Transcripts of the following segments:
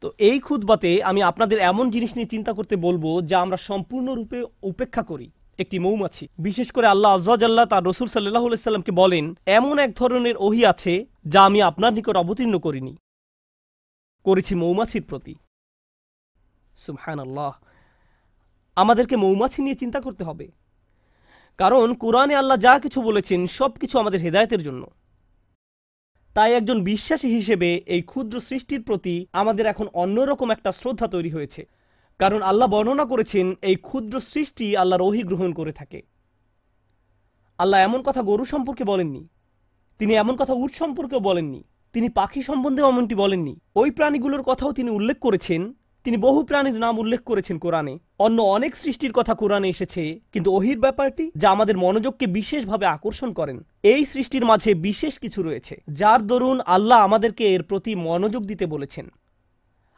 তো এই খুতবাতে আমি আপনাদের এমন জিনিস নিয়ে চিন্তা করতে বলবো যা আমরা সম্পূর্ণরূপে উপেক্ষা করি। একটি মৌমাছি, বিশেষ করে আল্লাহ আজ্জা ওয়াজাল্লাহ তার রাসূল সাল্লাল্লাহু আলাইহি সাল্লামকে বলেন, এমন এক ধরনের ওহী আছে যা আমি আপনার নিকট অবতীর্ণ করেছি মৌমাছির প্রতি। সুবহানাল্লাহ। আমাদেরকে মৌমাছি নিয়ে চিন্তা করতে হবে, কারণ কোরআনে আল্লাহ যা কিছু বলেছেন সবকিছু আমাদের হেদায়েতের জন্য। তাই একজন বিশ্বাসী হিসেবে এই ক্ষুদ্র সৃষ্টির প্রতি আমাদের এখন অন্যরকম একটা শ্রদ্ধা তৈরি হয়েছে, কারণ আল্লাহ বর্ণনা করেছেন এই ক্ষুদ্র সৃষ্টি আল্লাহর ওহী গ্রহণ করে থাকে। আল্লাহ এমন কথা গরু সম্পর্কে বলেননি, তিনি এমন কথা উট সম্পর্কেও বলেননি, তিনি পাখি সম্বন্ধেও এমনটি বলেননি। ওই প্রাণীগুলোর কথাও তিনি উল্লেখ করেছেন, তিনি বহু প্রাণীর নাম উল্লেখ করেছেন কোরআনে। অন্য অনেক সৃষ্টির কথা কোরআনে এসেছে, কিন্তু ওহীর ব্যাপারটি যা আমাদের মনোযোগকে বিশেষভাবে আকর্ষণ করেন, এই সৃষ্টির মাঝে বিশেষ কিছু রয়েছে যার দরুন আল্লাহ আমাদেরকে এর প্রতি মনোযোগ দিতে বলেছেন।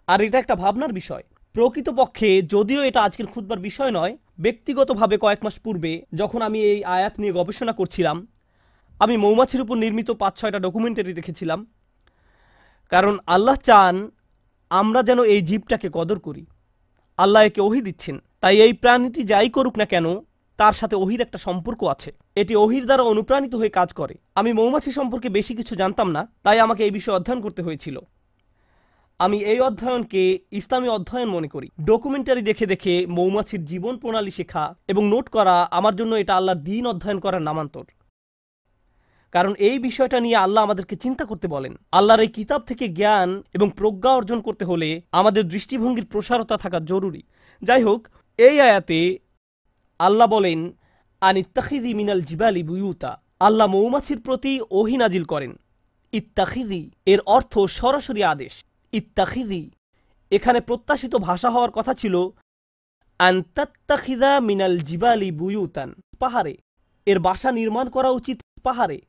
আর এটা একটা ভাবনার বিষয়। প্রকৃতপক্ষে যদিও এটা আজকের খুতবার বিষয় নয়, ব্যক্তিগতভাবে কয়েক মাস পূর্বে যখন আমি এই আয়াত নিয়ে গবেষণা করছিলাম, আমি মৌমাছির উপর নির্মিত ৫-৬টা ডকুমেন্টারি দেখেছিলাম। কারণ আল্লাহ চান আমরা যেন এই জীবটাকে কদর করি। আল্লাহ একে ওহী দিচ্ছেন, তাই এই প্রাণীটি যাই করুক না কেন তার সাথে ওহীর একটা সম্পর্ক আছে। এটি ওহীর দ্বারা অনুপ্রাণিত হয়ে কাজ করে। আমি মৌমাছি সম্পর্কে বেশি কিছু জানতাম না, তাই আমাকে এই বিষয়ে অধ্যয়ন করতে হয়েছিল। আমি এই অধ্যয়নকে ইসলামী অধ্যয়ন মনে করি। ডকুমেন্টারি দেখে দেখে মৌমাছির জীবন প্রণালী শেখা এবং নোট করা আমার জন্য এটা আল্লাহর দ্বীন অধ্যয়ন করার নামান্তর। কারণ এই বিষয়টা নিয়ে আল্লাহ আমাদেরকে চিন্তা করতে বলেন। আল্লাহর এই কিতাব থেকে জ্ঞান এবং প্রজ্ঞা অর্জন করতে হলে আমাদের দৃষ্টিভঙ্গির প্রসারতা থাকা জরুরি। যাই হোক, এই আয়াতে আল্লাহ বলেন, আনিত্তাখিযি মিনাল জিবালি বুয়ুতা। আল্লাহ মৌমাছির প্রতি ওহী নাজিল করেন। ইত্তাখিযি এর অর্থ সরাসরি আদেশ। ইত্তাখিযি এখানে প্রত্যাশিত ভাষা হওয়ার কথা ছিল আনতাত্তাখিযা মিনাল জিবালি বুয়ুতান, পাহাড়ে। এর বাসা নির্মাণ করা উচিত পাহাড়ে।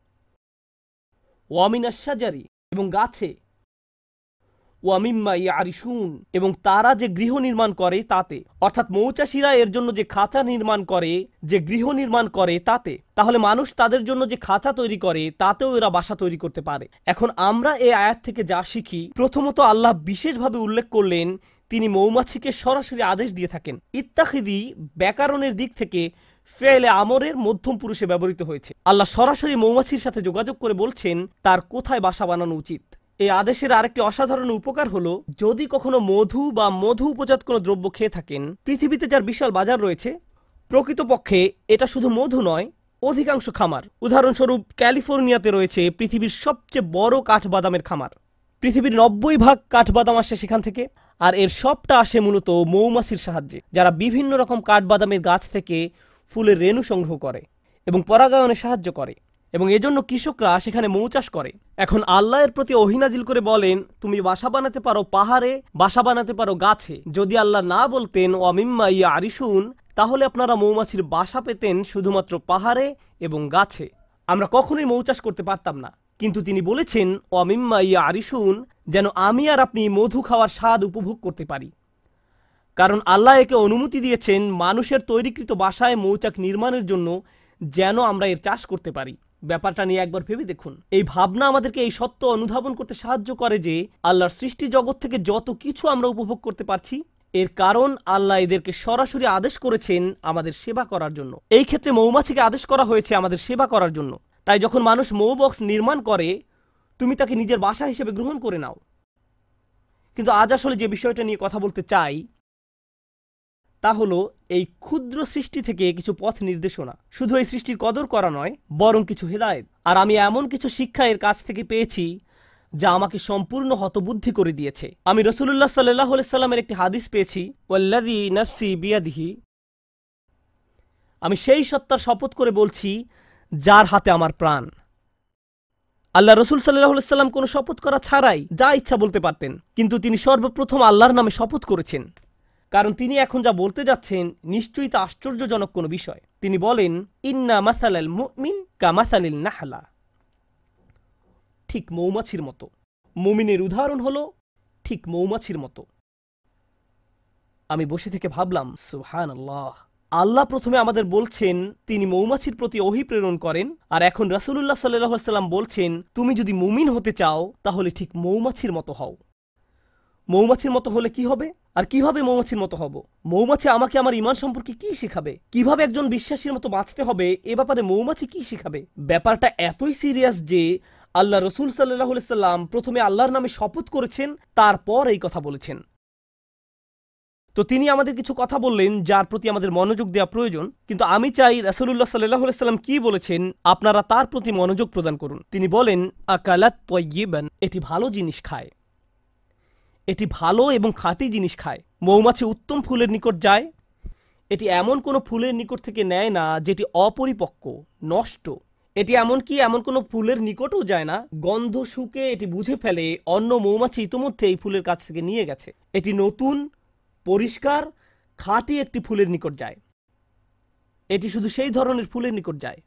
ওয়ামিনাশ শাজারি এবং গাছে। ওয়ামিম্মা ইয়ারিশুন এবং তারা যে গৃহ নির্মাণ করে তাতে, অর্থাৎ মৌচাষীরা এর জন্য যে খাঁচা নির্মাণ করে, যে গৃহ নির্মাণ করে তাতে। তাহলে মানুষ তাদের জন্য যে খাঁচা তৈরি করে তাতেও এরা বাসা তৈরি করতে পারে। এখন আমরা এই আয়াত থেকে যা শিখি, প্রথমত আল্লাহ বিশেষভাবে উল্লেখ করলেন তিনি মৌমাছিকে সরাসরি আদেশ দিয়ে থাকেন। ইত্তাখিযি ব্যাকরণের দিক থেকে ফেলে আমরের মধ্যম পুরুষে ব্যবহৃত হয়েছে। আল্লাহ সরাসরি মৌমাছির সাথে যোগাযোগ করে বলছেন তার কোথায় বাসা বানানো উচিত। এই আদেশের আরেকটি অসাধারণ উপকার হলো, যদি কখনো মধু বা মধু উপজাত কোনো দ্রব্য খেয়ে থাকেন, পৃথিবীতে যার বিশাল বাজার রয়েছে, প্রকৃতপক্ষে এটা শুধু মধু নয়, অধিকাংশ খামার, উদাহরণস্বরূপ ক্যালিফোর্নিয়াতে রয়েছে পৃথিবীর সবচেয়ে বড় কাঠবাদামের খামার। পৃথিবীর ৯০% কাঠবাদাম আসে সেখান থেকে, আর এর সবটা আসে মূলত মৌমাছির সাহায্যে, যারা বিভিন্ন রকম কাঠবাদামের গাছ থেকে ফুলের রেণু সংগ্রহ করে এবং পরাগায়নে সাহায্য করে, এবং এজন্য কৃষকরা সেখানে মৌ চাষ করে। এখন আল্লাহর প্রতি ওহী নাজিল করে বলেন তুমি বাসা বানাতে পারো পাহাড়ে, বাসা বানাতে পারো গাছে। যদি আল্লাহ না বলতেন ওয়ামিম্মা ইয়ারিশুন, তাহলে আপনারা মৌমাছির বাসা পেতেন শুধুমাত্র পাহাড়ে এবং গাছে। আমরা কখনোই মৌ চাষ করতে পারতাম না। কিন্তু তিনি বলেছেন ওয়ামিম্মা ইয়ারিশুন, যেন আমি আর আপনি মধু খাওয়ার স্বাদ উপভোগ করতে পারি। কারণ আল্লাহ একে অনুমতি দিয়েছেন মানুষের তৈরিকৃত বাসায় মৌচাক নির্মাণের জন্য, যেন আমরা এর চাষ করতে পারি। ব্যাপারটা নিয়ে একবার ভেবে দেখুন। এই ভাবনা আমাদেরকে এই সত্য অনুধাবন করতে সাহায্য করে যে আল্লাহর সৃষ্টি জগৎ থেকে যত কিছু আমরা উপভোগ করতে পারছি, এর কারণ আল্লাহ এদেরকে সরাসরি আদেশ করেছেন আমাদের সেবা করার জন্য। এই ক্ষেত্রে মৌমাছিকে আদেশ করা হয়েছে আমাদের সেবা করার জন্য। তাই যখন মানুষ মৌ বক্স নির্মাণ করে, তুমি তাকে নিজের বাসা হিসেবে গ্রহণ করে নাও। কিন্তু আজ আসলে যে বিষয়টা নিয়ে কথা বলতে চাই তা হলো এই ক্ষুদ্র সৃষ্টি থেকে কিছু পথ নির্দেশনা। শুধু এই সৃষ্টির কদর করা নয়, বরং কিছু হেদায়েত। আর আমি এমন কিছু শিক্ষা এর কাছ থেকে পেয়েছি যা আমাকে সম্পূর্ণ হতবুদ্ধি করে দিয়েছে। আমি রাসূলুল্লাহ সাল্লাল্লাহু আলাইহি সাল্লামের একটি হাদিস পেয়েছি, ওয়াল্লাযী নাফসি বিয়াদিহি, আমি সেই সত্তার শপথ করে বলছি যার হাতে আমার প্রাণ। আল্লাহ রসুল সাল্লাল্লাহু আলাইহি সাল্লাম কোনো শপথ করা ছাড়াই যা ইচ্ছা বলতে পারতেন, কিন্তু তিনি সর্বপ্রথম আল্লাহর নামে শপথ করেছেন, কারণ তিনি এখন যা বলতে যাচ্ছেন নিশ্চয়ই তা আশ্চর্যজনক কোনো বিষয়। তিনি বলেন ইন্না মাসালাল মুমিন কামাসালিল নাহলা, ঠিক মৌমাছির মতো। মুমিনের উদাহরণ হলো ঠিক মৌমাছির মতো। আমি বসে থেকে ভাবলাম সুবহানাল্লাহ, আল্লাহ প্রথমে আমাদের বলছেন তিনি মৌমাছির প্রতি ওহী প্রেরণ করেন, আর এখন রাসূলুল্লাহ সাল্লাল্লাহু আলাইহি সাল্লাম বলছেন তুমি যদি মুমিন হতে চাও তাহলে ঠিক মৌমাছির মতো হও। মৌমাছির মতো হলে কি হবে? আর কিভাবে মৌমাছির মতো হব? মৌমাছি আমাকে আমার ঈমান সম্পর্কে কি শেখাবে? কিভাবে একজন বিশ্বাসীর মতো বাঁচতে হবে এ ব্যাপারে মৌমাছি কি শেখাবে? ব্যাপারটা এতই সিরিয়াস যে আল্লাহ রসুল সাল্লাল্লাহু আলাইহি সাল্লাম প্রথমে আল্লাহর নামে শপথ করেছেন, তারপর এই কথা বলেছেন। তো তিনি আমাদের কিছু কথা বললেন যার প্রতি আমাদের মনোযোগ দেওয়া প্রয়োজন। কিন্তু আমি চাই রাসূলুল্লাহ সাল্লাল্লাহু আলাইহি সাল্লাম কি বলেছেন আপনারা তার প্রতি মনোযোগ প্রদান করুন। তিনি বলেন, আকালাত তাইয়িবান, এটি ভালো জিনিস খায়, এটি ভালো এবং খাঁটি জিনিস খায়। মৌমাছি উত্তম ফুলের নিকট যায়, এটি এমন কোনো ফুলের নিকট থেকে নেয় না যেটি অপরিপক্ক, নষ্ট। এটি এমন কোনো ফুলের নিকটও যায় না, গন্ধ শুকে এটি বুঝে ফেলে অন্য মৌমাছি ইতোমধ্যে এই ফুলের কাছ থেকে নিয়ে গেছে। এটি নতুন, পরিষ্কার, খাঁটি একটি ফুলের নিকট যায়। এটি শুধু সেই ধরনের ফুলের নিকট যায়।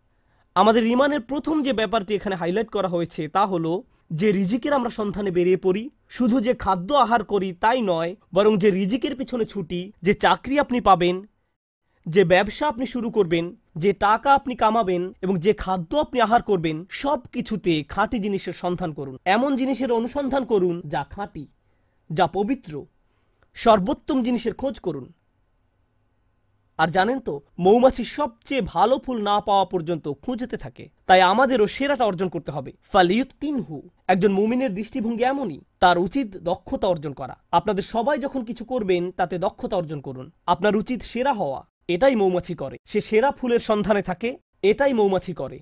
আমাদের ঈমানের প্রথম যে ব্যাপারটি এখানে হাইলাইট করা হয়েছে তা হলো যে রিজিকের আমরা সন্ধানে বেরিয়ে পড়ি। শুধু যে খাদ্য আহার করি তাই নয়, বরং যে রিজিকের পিছনে ছুটি, যে চাকরি আপনি পাবেন, যে ব্যবসা আপনি শুরু করবেন, যে টাকা আপনি কামাবেন এবং যে খাদ্য আপনি আহার করবেন, সব কিছুতে খাঁটি জিনিসের সন্ধান করুন। এমন জিনিসের অনুসন্ধান করুন যা খাঁটি, যা পবিত্র। সর্বোত্তম জিনিসের খোঁজ করুন। আর জানেন তো, মৌমাছি সবচেয়ে ভালো ফুল না পাওয়া পর্যন্ত খুঁজতে থাকে। তাই আমাদেরও সেরাটা অর্জন করতে হবে। ফালিয়ুতকিনহু, একজন মুমিনের দৃষ্টিভঙ্গি এমনই, তার উচিত দক্ষতা অর্জন করা। আপনাদের সবাই যখন কিছু করবেন তাতে দক্ষতা অর্জন করুন। আপনার উচিত সেরা হওয়া। এটাই মৌমাছি করে। সে সেরা ফুলের সন্ধানে থাকে, এটাই মৌমাছি করে।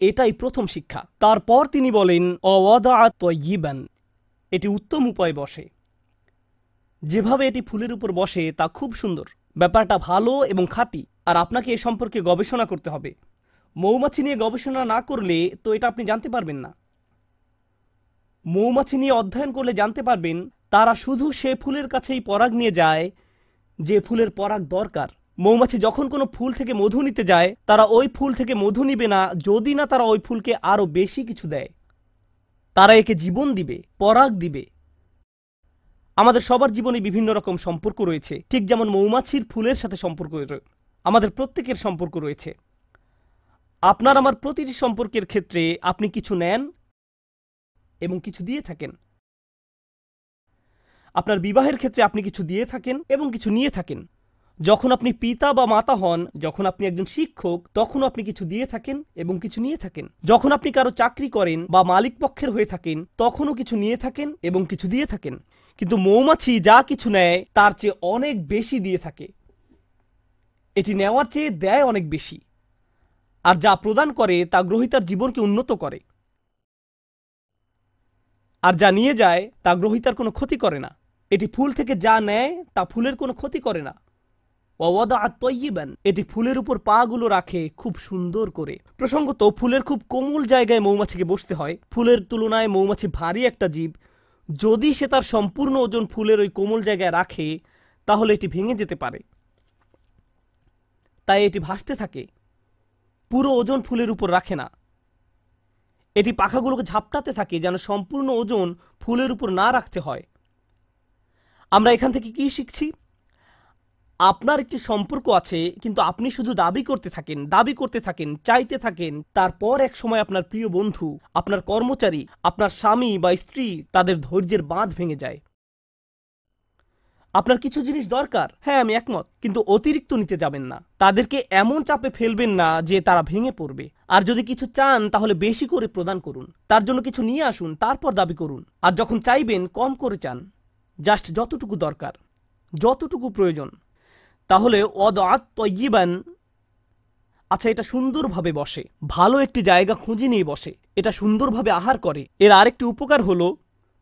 এটাই প্রথম শিক্ষা। তারপর তিনি বলেন, অওয়াদাআত তাইয়িবান, এটি উত্তম উপায়ে বসে। যেভাবে এটি ফুলের উপর বসে তা খুব সুন্দর। ব্যাপারটা ভালো এবং খাঁটি। আর আপনাকে এ সম্পর্কে গবেষণা করতে হবে। মৌমাছি নিয়ে গবেষণা না করলে তো এটা আপনি জানতে পারবেন না। মৌমাছি নিয়ে অধ্যয়ন করলে জানতে পারবেন তারা শুধু সে ফুলের কাছেই পরাগ নিয়ে যায় যে ফুলের পরাগ দরকার। মৌমাছি যখন কোনো ফুল থেকে মধু নিতে যায়, তারা ওই ফুল থেকে মধু নিবে না যদি না তারা ওই ফুলকে আরো বেশি কিছু দেয়। তারা একে জীবন দিবে, পরাগ দিবে। আমাদের সবার জীবনে বিভিন্ন রকম সম্পর্ক রয়েছে, ঠিক যেমন মৌমাছির ফুলের সাথে সম্পর্ক আমাদের প্রত্যেকের সম্পর্ক রয়েছে। আপনার আমার প্রতিটি সম্পর্কের ক্ষেত্রে আপনি কিছু নেন এবং কিছু দিয়ে থাকেন। আপনার বিবাহের ক্ষেত্রে আপনি কিছু দিয়ে থাকেন এবং কিছু নিয়ে থাকেন। যখন আপনি পিতা বা মাতা হন, যখন আপনি একজন শিক্ষক, তখনও আপনি কিছু দিয়ে থাকেন এবং কিছু নিয়ে থাকেন। যখন আপনি কারো চাকরি করেন বা মালিক পক্ষের হয়ে থাকেন, তখনও কিছু নিয়ে থাকেন এবং কিছু দিয়ে থাকেন। কিন্তু মৌমাছি যা কিছু নেয় তার চেয়ে অনেক বেশি দিয়ে থাকে। এটি নেওয়ার চেয়ে দেয় অনেক বেশি। আর যা প্রদান করে তা গ্রহীতার জীবনকে উন্নত করে। আর যা নিয়ে যায় তা গ্রহীতার কোনো ক্ষতি করে না। এটি ফুল থেকে যা নেয় তা ফুলের কোনো ক্ষতি করে না। ওয়াদাআত তাইয়িবান, এটি ফুলের উপর পা গুলো রাখে খুব সুন্দর করে। প্রসঙ্গত, ফুলের খুব কোমল জায়গায় মৌমাছিকে বসতে হয়। ফুলের তুলনায় মৌমাছি ভারী একটা জীব। যদি সে তার সম্পূর্ণ ওজন ফুলের ওই কোমল জায়গায় রাখে তাহলে এটি ভেঙে যেতে পারে। তাই এটি ভাসতে থাকে, পুরো ওজন ফুলের উপর রাখে না। এটি পাখাগুলোকে ঝাপটাতে থাকে যেন সম্পূর্ণ ওজন ফুলের উপর না রাখতে হয়। আমরা এখান থেকে কি শিখছি? আপনার একটি সম্পর্ক আছে, কিন্তু আপনি শুধু দাবি করতে থাকেন, চাইতে থাকেন। তারপর এক সময় আপনার প্রিয় বন্ধু, আপনার কর্মচারী, আপনার স্বামী বা স্ত্রী, তাদের ধৈর্যের বাঁধ ভেঙে যায়। আপনার কিছু জিনিস দরকার, হ্যাঁ আমি একমত, কিন্তু অতিরিক্ত নিতে যাবেন না। তাদেরকে এমন চাপে ফেলবেন না যে তারা ভেঙে পড়বে। আর যদি কিছু চান তাহলে বেশি করে প্রদান করুন। তার জন্য কিছু নিয়ে আসুন, তারপর দাবি করুন। আর যখন চাইবেন কম করে চান, জাস্ট যতটুকু দরকার, যতটুকু প্রয়োজন। তাহলে ওয়াদাআত তাইয়িবান, আচ্ছা এটা সুন্দরভাবে বসে, ভালো একটি জায়গা খুঁজে নিয়ে বসে, এটা সুন্দরভাবে আহার করে। এর আরেকটি উপকার হলো,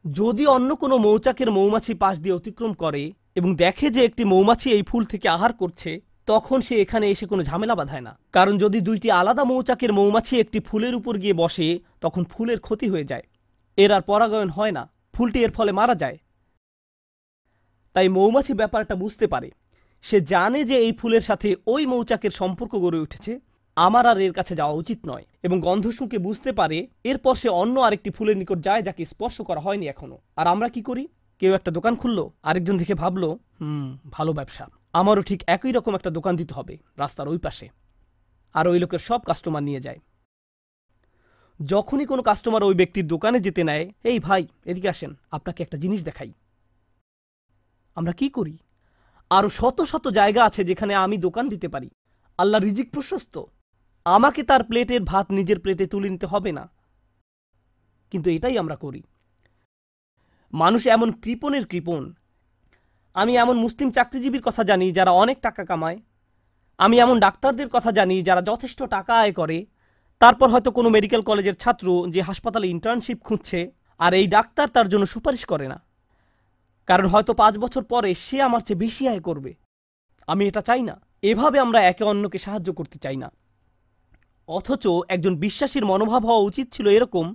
যদি অন্য কোনো মৌচাকের মৌমাছি পাশ দিয়ে অতিক্রম করে এবং দেখে যে একটি মৌমাছি এই ফুল থেকে আহার করছে, তখন সে এখানে এসে কোনো ঝামেলা বাঁধায় না। কারণ যদি দুইটি আলাদা মৌচাকের মৌমাছি একটি ফুলের উপর গিয়ে বসে, তখন ফুলের ক্ষতি হয়ে যায়, এর আর পরাগায়ন হয় না, ফুলটি এর ফলে মারা যায়। তাই মৌমাছি ব্যাপারটা বুঝতে পারে। সে জানে যে এই ফুলের সাথে ওই মৌচাকের সম্পর্ক গড়ে উঠেছে, আমার আর এর কাছে যাওয়া উচিত নয়। এবং গন্ধ শুঁকে বুঝতে পারে। এরপর সে অন্য আরেকটি ফুলের নিকট যায় যাকে স্পর্শ করা হয়নি এখনো। আর আমরা কি করি? কেউ একটা দোকান খুললো, আরেকজন দেখে ভাবলো ভালো ব্যবসা, আমারও ঠিক একই রকম একটা দোকান দিতে হবে রাস্তার ওই পাশে। আর ওই লোকের সব কাস্টমার নিয়ে যায়। যখনই কোনো কাস্টমার ওই ব্যক্তির দোকানে যেতে নেয়, এই ভাই এদিকে আসেন, আপনাকে একটা জিনিস দেখাই, আমরা কি করি? আরো শত শত জায়গা আছে যেখানে আমি দোকান দিতে পারি, আল্লাহ রিজিক প্রশস্ত, আমাকে তার প্লেটের ভাত নিজের প্লেটে তুলে নিতে হবে না, কিন্তু এটাই আমরা করি। মানুষ এমন কৃপণের কৃপণ। আমি এমন মুসলিম চাকরিজীবীর কথা জানি যারা অনেক টাকা কামায়, আমি এমন ডাক্তারদের কথা জানি যারা যথেষ্ট টাকা আয় করে, তারপর হয়তো কোনো মেডিকেল কলেজের ছাত্র যে হাসপাতালে ইন্টার্নশিপ খুঁজছে, আর এই ডাক্তার তার জন্য সুপারিশ করে না, কারণ হয়তো 5 বছর পরে সে আমার চেয়ে বেশি আয় করবে। আমি এটা চাই না। এভাবে আমরা একে অন্যকে সাহায্য করতে চাই না। অথচ একজন বিশ্বাসীর মনোভাব হওয়া উচিত ছিল এরকম,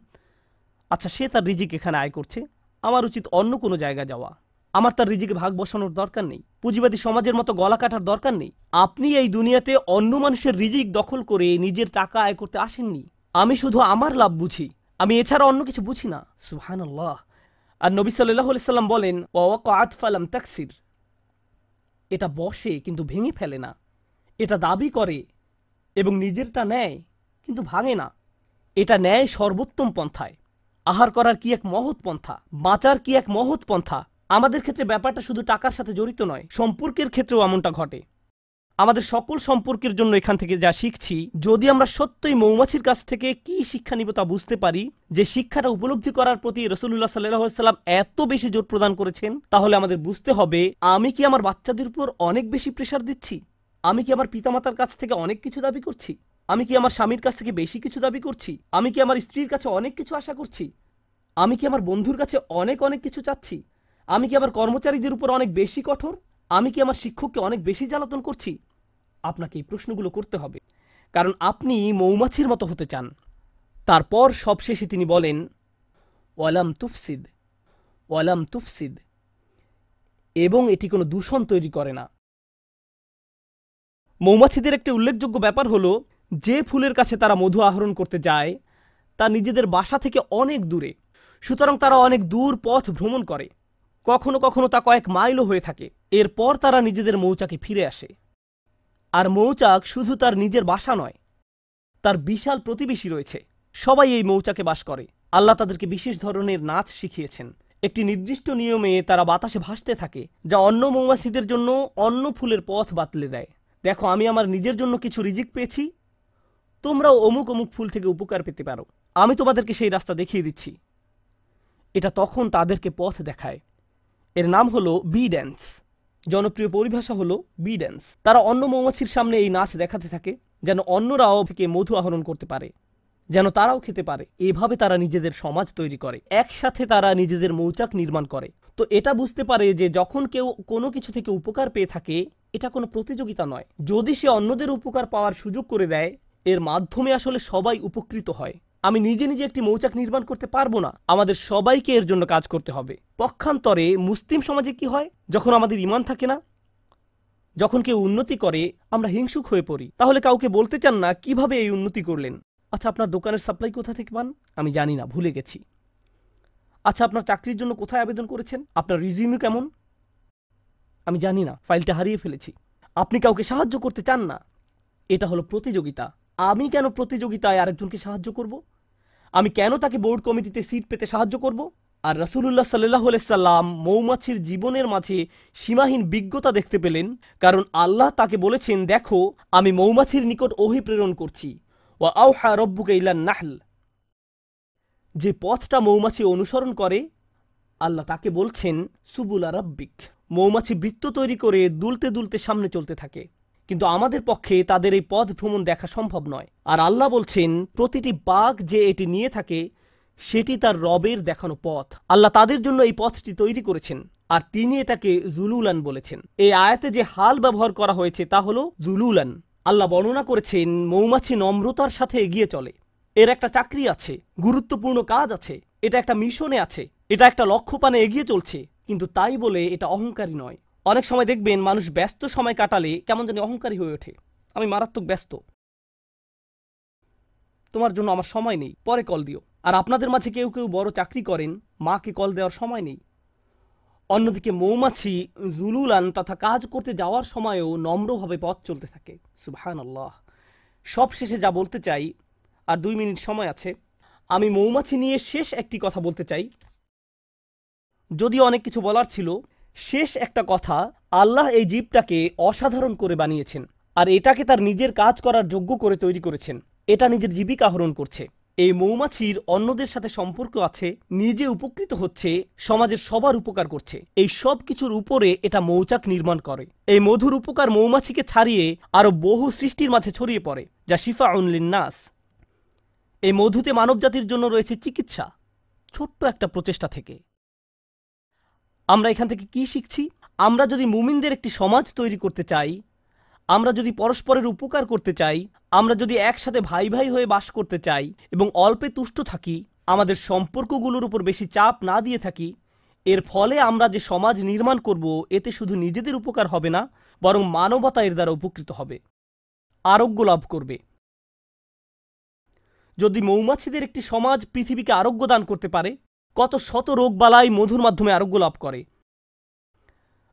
আচ্ছা সে তার রিজিক এখানে আয় করছে, আমার উচিত অন্য কোনো জায়গা যাওয়া, আমার তার রিজিকে ভাগ বসানোর দরকার নেই, পুঁজিবাদী সমাজের মতো গলা কাটার দরকার নেই। আপনি এই দুনিয়াতে অন্য মানুষের রিজিক দখল করে নিজের টাকা আয় করতে আসেননি। আমি শুধু আমার লাভ বুঝি, আমি এছাড়া অন্য কিছু বুঝি না। সুবহানাল্লাহ। আর নবী সাল্লাল্লাহু আলাইহি সাল্লাম বলেন, ওয়াকাআত ফালাম তাকসির, এটা বসে কিন্তু ভেঙে ফেলে না, এটা দাবি করে এবং নিজেরটা নেয় কিন্তু ভাঙে না, এটা নেয় সর্বোত্তম পন্থায়। আহার করার কি এক মহৎ পন্থা, বাঁচার কি এক মহৎ পন্থা। আমাদের ক্ষেত্রে ব্যাপারটা শুধু টাকার সাথে জড়িত নয়, সম্পর্কের ক্ষেত্রেও এমনটা ঘটে। আমাদের সকল সম্পর্কের জন্য এখান থেকে যা শিখছি, যদি আমরা সত্যই মৌমাছির কাছ থেকে কি শিক্ষা নিব তা বুঝতে পারি, যে শিক্ষাটা উপলব্ধি করার প্রতি রাসূলুল্লাহ সাল্লাল্লাহু আলাইহি ওয়াসাল্লাম এত বেশি জোর প্রদান করেছেন, তাহলে আমাদের বুঝতে হবে আমি কি আমার বাচ্চাদের উপর অনেক বেশি প্রেসার দিচ্ছি, আমি কি আমার পিতামাতার কাছ থেকে অনেক কিছু দাবি করছি, আমি কি আমার স্বামীর কাছ থেকে বেশি কিছু দাবি করছি, আমি কি আমার স্ত্রীর কাছে অনেক কিছু আশা করছি, আমি কি আমার বন্ধুর কাছে অনেক অনেক কিছু চাচ্ছি, আমি কি আমার কর্মচারীদের উপর অনেক বেশি কঠোর, আমি কি আমার শিক্ষককে অনেক বেশি জ্বালাতন করছি। আপনাকে এই প্রশ্নগুলো করতে হবে, কারণ আপনি মৌমাছির মতো হতে চান। তারপর সবশেষে তিনি বলেন, ওয়ালাম তুফসিদ, ওয়ালাম তুফসিদ, এবং এটি কোনো দূষণ তৈরি করে না। মৌমাছিদের একটি উল্লেখযোগ্য ব্যাপার হলো, যে ফুলের কাছে তারা মধু আহরণ করতে যায় তা নিজেদের বাসা থেকে অনেক দূরে, সুতরাং তারা অনেক দূর পথ ভ্রমণ করে, কখনো কখনো তা কয়েক মাইলও হয়ে থাকে। এরপর তারা নিজেদের মৌচাকে ফিরে আসে। আর মৌচাক শুধু তার নিজের বাসা নয়, তার বিশাল প্রতিবেশী রয়েছে, সবাই এই মৌচাকে বাস করে। আল্লাহ তাদেরকে বিশেষ ধরনের নাচ শিখিয়েছেন। একটি নির্দিষ্ট নিয়মে তারা বাতাসে ভাসতে থাকে, যা অন্য মৌমাছিদের জন্য অন্য ফুলের পথ বাতলে দেয়। দেখো, আমি আমার নিজের জন্য কিছু রিজিক পেয়েছি, তোমরাও অমুক অমুক ফুল থেকে উপকার পেতে পারো, আমি তোমাদেরকে সেই রাস্তা দেখিয়ে দিচ্ছি। এটা তখন তাদেরকে পথ দেখায়। এর নাম হলো বি ড্যান্স। জনপ্রিয় পরিভাষা হলো বি ড্যান্স। তারা অন্য মৌমাছির সামনে এই নাচ দেখাতে থাকে, যেন অন্যরাও থেকে মধু আহরণ করতে পারে, যেন তারাও খেতে পারে। এভাবে তারা নিজেদের সমাজ তৈরি করে, একসাথে তারা নিজেদের মৌচাক নির্মাণ করে। তো এটা বুঝতে পারে যে যখন কেউ কোনো কিছু থেকে উপকার পেয়ে থাকে, এটা কোনো প্রতিযোগিতা নয়। যদি সে অন্যদের উপকার পাওয়ার সুযোগ করে দেয়, এর মাধ্যমে আসলে সবাই উপকৃত হয়। আমি নিজে নিজে একটি মৌচাক নির্মাণ করতে পারবো না, আমাদের সবাইকে এর জন্য কাজ করতে হবে। পক্ষান্তরে মুসলিম সমাজে কি হয়, যখন আমাদের ঈমান থাকে না, যখন কেউ উন্নতি করে আমরা হিংসুক হয়ে পড়ি। তাহলে কাউকে বলতে চান না কিভাবে এই উন্নতি করলেন। আচ্ছা, আপনার দোকানের সাপ্লাই কোথা থেকে পান? আমি জানি না, ভুলে গেছি। আচ্ছা, আপনার চাকরির জন্য কোথায় আবেদন করেছেন? আপনার রিজিউমি কেমন? আমি জানি না, ফাইলটা হারিয়ে ফেলেছি। আপনি কাউকে সাহায্য করতে চান না। এটা হলো প্রতিযোগিতা। আমি কেন প্রতিযোগিতায় আরেকজনকে সাহায্য করব? আমি কেন তাকে বোর্ড কমিটিতে সিট পেতে সাহায্য করব? আর রাসূলুল্লাহ সাল্লাল্লাহু আলাইহি সাল্লাম মৌমাছির জীবনের মাঝে সীমাহীন বিজ্ঞতা দেখতে পেলেন, কারণ আল্লাহ তাকে বলেছেন, দেখো আমি মৌমাছির নিকট ওহী প্রেরণ করছি। ওয়া আওহা রাব্বুকা ইলান নাহল, যে পথটা মৌমাছি অনুসরণ করে, আল্লাহ তাকে বলছেন সুবুলা রাব্বিক। মৌমাছি বৃত্ত তৈরি করে দুলতে দুলতে সামনে চলতে থাকে, কিন্তু আমাদের পক্ষে তাদের এই পথ ভ্রমণ দেখা সম্ভব নয়। আর আল্লাহ বলছেন, প্রতিটি বাঘ যে এটি নিয়ে থাকে সেটি তার রবের দেখানো পথ। আল্লাহ তাদের জন্য এই পথটি তৈরি করেছেন, আর তিনি এটাকে জুলুলান বলেছেন। এই আয়াতে যে হাল ব্যবহার করা হয়েছে তা হলো জুলুলান। আল্লাহ বর্ণনা করেছেন মৌমাছি নম্রতার সাথে এগিয়ে চলে, এর একটা চাকরি আছে, গুরুত্বপূর্ণ কাজ আছে, এটা একটা মিশনে আছে, এটা একটা লক্ষ্যপানে এগিয়ে চলছে, কিন্তু তাই বলে এটা অহংকারী নয়। অনেক সময় দেখবেন মানুষ ব্যস্ত সময় কাটালে কেমন জানি অহংকারী হয়ে ওঠে। আমি মারাত্মক ব্যস্ত, তোমার জন্য আমার সময় নেই, পরে কল দিও। আর আপনাদের মাঝে কেউ কেউ বড় চাকরি করেন, মাকে কল দেওয়ার সময় নেই। অন্যদিকে মৌমাছি জুলুলান তথা কাজ করতে যাওয়ার সময়ও নম্রভাবে পথ চলতে থাকে। সুবহানাল্লাহ। সব শেষে যা বলতে চাই, আর 2 মিনিট সময় আছে, আমি মৌমাছি নিয়ে শেষ একটি কথা বলতে চাই। যদি অনেক কিছু বলার ছিল, শেষ একটা কথা, আল্লাহ এই জীবটাকে অসাধারণ করে বানিয়েছেন আর এটাকে তার নিজের কাজ করার যোগ্য করে তৈরি করেছেন। এটা নিজের জীবিকা আহরণ করছে। এই মৌমাছির অন্যদের সাথে সম্পর্ক আছে, নিজে উপকৃত হচ্ছে, সমাজের সবার উপকার করছে। এই সব কিছুর উপরে এটা মৌচাক নির্মাণ করে। এই মধুর উপকার মৌমাছিকে ছাড়িয়ে আরো বহু সৃষ্টির মাঝে ছড়িয়ে পড়ে, যা শিফাউন লিন্নাস। এই মধুতে মানবজাতির জন্য রয়েছে চিকিৎসা, ছোট্ট একটা প্রচেষ্টা থেকে। আমরা এখান থেকে কি শিখছি? আমরা যদি মুমিনদের একটি সমাজ তৈরি করতে চাই, আমরা যদি পরস্পরের উপকার করতে চাই, আমরা যদি একসাথে ভাই ভাই হয়ে বাস করতে চাই এবং অল্পে তুষ্ট থাকি, আমাদের সম্পর্কগুলোর উপর বেশি চাপ না দিয়ে থাকি, এর ফলে আমরা যে সমাজ নির্মাণ করব, এতে শুধু নিজেদের উপকার হবে না, বরং মানবতা এর দ্বারা উপকৃত হবে, আরোগ্য লাভ করবে। যদি মৌমাছিদের একটি সমাজ পৃথিবীকে আরোগ্য দান করতে পারে, কত শত রোগবালাই মধুর মাধ্যমে আরোগ্য লাভ করে।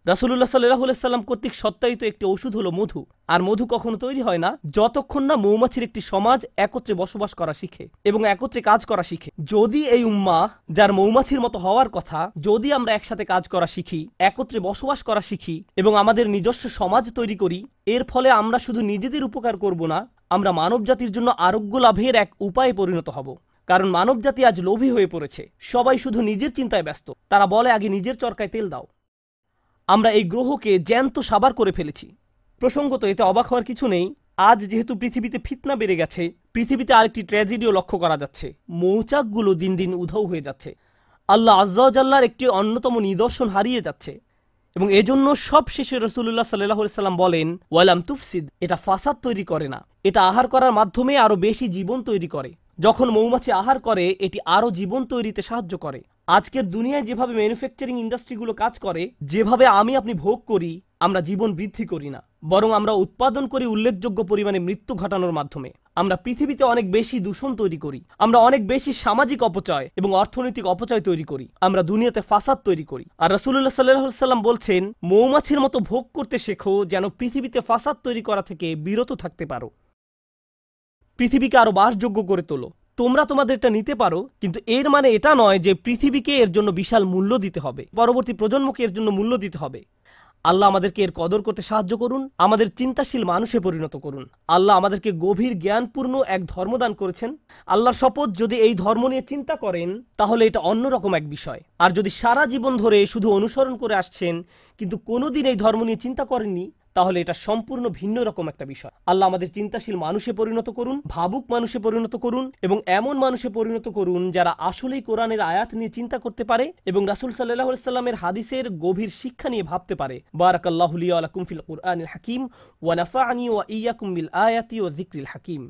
রাসূলুল্লাহ সাল্লাল্লাহু আলাইহি সাল্লাম কর্তৃক সত্যায়িত একটি ওষুধ হলো মধু। আর মধু কখনো তৈরি হয় না যতক্ষণ না মৌমাছির একটি সমাজ একত্রে বসবাস করা শিখে এবং একত্রে কাজ করা শিখে। যদি এই উম্মাহ, যার মৌমাছির মতো হওয়ার কথা, যদি আমরা একসাথে কাজ করা শিখি, একত্রে বসবাস করা শিখি এবং আমাদের নিজস্ব সমাজ তৈরি করি, এর ফলে আমরা শুধু নিজেদের উপকার করব না, আমরা মানবজাতির জন্য আরোগ্য লাভের এক উপায়ে পরিণত হব। কারণ মানবজাতি আজ লোভী হয়ে পড়েছে। সবাই শুধু নিজের চিন্তায় ব্যস্ত। তারা বলে, আগে নিজের চরকায় তেল দাও। আমরা এই গ্রহকে জ্যান্ত সাবার করে ফেলেছি। প্রসঙ্গত, এতে অবাক হওয়ার কিছু নেই। আজ যেহেতু পৃথিবীতে ফিতনা বেড়ে গেছে, পৃথিবীতে আরেকটি ট্র্যাজেডিও লক্ষ্য করা যাচ্ছে। মৌচাকগুলো দিন দিন উধাও হয়ে যাচ্ছে। আল্লাহ আজ্জা ওয়া জাল্লার একটি অন্যতম নিদর্শন হারিয়ে যাচ্ছে এবং এজন্য সব শেষে রাসূলুল্লাহ সাল্লাল্লাহু আলাইহি সাল্লাম বলেন, ওয়ালাম তুফসিদ, এটা ফাসাদ তৈরি করে না, এটা আহার করার মাধ্যমে আরো বেশি জীবন তৈরি করে। যখন মৌমাছি আহার করে, এটি আরো জীবন তৈরিতে সাহায্য করে। আজকের দুনিয়ায় যেভাবে ম্যানুফ্যাকচারিং ইন্ডাস্ট্রিগুলো কাজ করে, যেভাবে আপনি ভোগ করি, আমরা জীবন বৃদ্ধি করি না, বরং আমরা উৎপাদন করি উল্লেখযোগ্য পরিমাণে মৃত্যু ঘটানোর মাধ্যমে। আমরা পৃথিবীতে অনেক বেশি দূষণ তৈরি করি, আমরা অনেক বেশি সামাজিক অপচয় এবং অর্থনৈতিক অপচয় তৈরি করি, আমরা দুনিয়াতে ফাসাদ তৈরি করি। আর রাসূলুল্লাহ সাল্লাল্লাহু আলাইহি সাল্লাম বলছেন, মৌমাছির মতো ভোগ করতে শেখো, যেন পৃথিবীতে ফাসাদ তৈরি করা থেকে বিরত থাকতে পারো। পৃথিবীকে আরো বাসযোগ্য করে তোলো। তোমরা তোমাদেরটা নিতে পারো, কিন্তু এর মানে এটা নয় যে পৃথিবীকে এর জন্য বিশাল মূল্য দিতে হবে, পরবর্তী প্রজন্মকে এর জন্য মূল্য দিতে হবে। আল্লাহ আমাদেরকে এর কদর করতে সাহায্য করুন, আমাদের চিন্তাশীল মানুষে পরিণত করুন। আল্লাহ আমাদেরকে গভীর জ্ঞানপূর্ণ এক ধর্মদান করেছেন। আল্লাহর শপথ, যদি এই ধর্ম নিয়ে চিন্তা করেন, তাহলে এটা অন্যরকম এক বিষয়। আর যদি সারা জীবন ধরে শুধু অনুসরণ করে আসছেন কিন্তু কোনোদিন এই ধর্ম নিয়ে চিন্তা করেননি, তাহলে এটা সম্পূর্ণ ভিন্ন রকম একটা বিষয়। আল্লাহ আমাদের চিন্তাশীল মানুষে পরিণত করুন, ভাবুক মানুষে পরিণত করুন এবং এমন মানুষে পরিণত করুন যারা আসলেই কোরআনের আয়াত নিয়ে চিন্তা করতে পারে এবং রাসূল সাল্লাল্লাহু আলাইহি সাল্লামের হাদিসের গভীর শিক্ষা নিয়ে ভাবতে পারে। বারাকাল্লাহু লি ওয়া লাকুম ফিল কুরআনিল হাকিম ওয়া নাফা'নি ওয়া ইয়্যাকুম বিল আয়াতি ওয়া যিকরিল হাকিম।